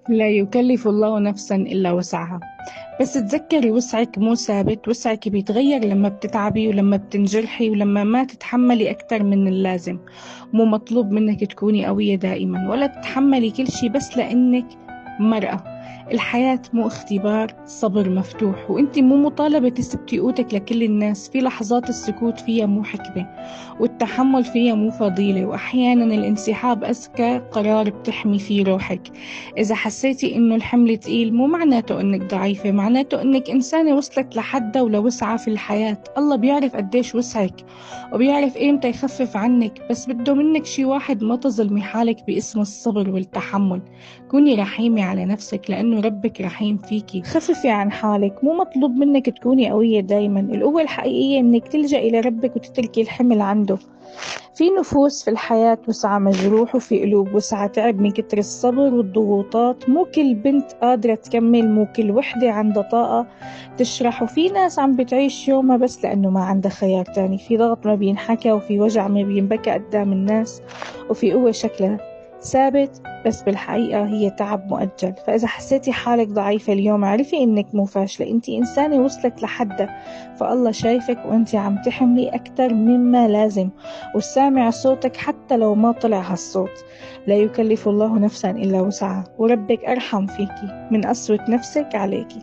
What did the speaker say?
لا يكلف الله نفسا إلا وسعها. بس تذكري وسعك مو ثابت، وسعك بيتغير لما بتتعبي ولما بتنجرحي ولما ما تتحملي أكتر من اللازم. مو مطلوب منك تكوني قوية دائما ولا تتحملي كل شي بس لأنك مرأة. الحياة مو اختبار صبر مفتوح، وانتي مو مطالبة تثبتي قوتك لكل الناس. في لحظات السكوت فيها مو حكمة، والتحمل فيها مو فضيلة، وأحيانا الانسحاب أذكى قرار بتحمي فيه روحك. إذا حسيتي إنه الحمل تقيل مو معناته إنك ضعيفة، معناته إنك إنسانة وصلت لحدها ولوسعها في الحياة. الله بيعرف قديش وسعك وبيعرف إمتى يخفف عنك، بس بده منك شي واحد: ما تظلمي حالك باسم الصبر والتحمل. كوني رحيمة على نفسك لأنه ربك رحيم فيكي. خففي عن حالك، مو مطلوب منك تكوني قوية دايما. القوة الحقيقية إنك تلجئي لربك وتتركي الحمل عنده. في نفوس في الحياة وسعة مجروح، وفي قلوب وسعة تعب من كتر الصبر والضغوطات. مو كل بنت قادرة تكمل، مو كل وحدة عندها طاقة تشرح، وفي ناس عم بتعيش يومها بس لأنه ما عندها خيار تاني. في ضغط ما بينحكى، وفي وجع ما بينبكى قدام الناس، وفي قوة شكلها ثابت بس بالحقيقة هي تعب مؤجل. فإذا حسيتي حالك ضعيفة اليوم، عرفي إنك مو فاشلة، إنتي إنسانة وصلت لحدها. فالله شايفك وإنتي عم تحملي أكتر مما لازم، وسامع صوتك حتى لو ما طلع هالصوت. لا يكلف الله نفسا إلا وسعها، وربك أرحم فيكي من قسوة نفسك عليكي.